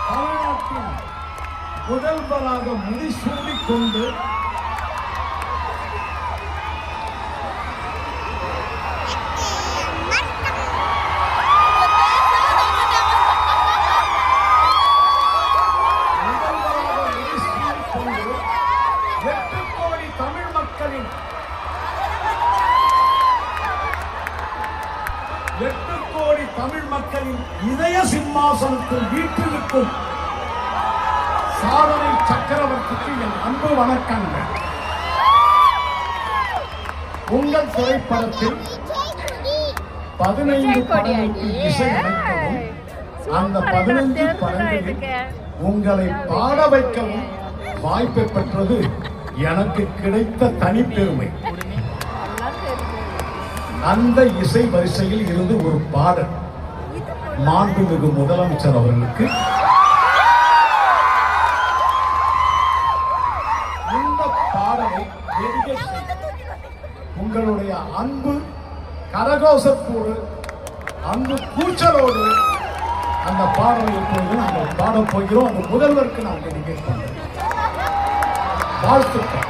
தமிழ்நாட்டின் முதல்வராக முடிசூடிக் கொண்டு எட்டு கோடி தமிழ் மக்களின் இதய சிம்மாசனத்தில் வீட்டிற்கும் சாதனை சக்கரவர்த்திக்கு என் அன்பு வணக்கங்கள். உங்கள் திரைப்படத்தில் 15 படங்களுக்கு இசை அமைக்கவும் அந்த 15 படங்களில் உங்களை பாட வைக்கவும் வாய்ப்பை பெற்றது எனக்கு கிடைத்த தனிப்பெருமை. அந்த இசை வரிசையில் இருந்து ஒரு பாடல் மாண்புமிகு முதலமைச்சர் அவர்களுக்கு இந்த பாடலை உங்களுடைய அன்பு கரகோஷத்தோடு அன்பு கூச்சலோடு அந்த பாடலை எப்பொழுது நாங்கள் பாடப் போகிறோம். அந்த முதல்வருக்கு நாங்கள் நிகழ்ச்சி வாழ்த்துக்கள்.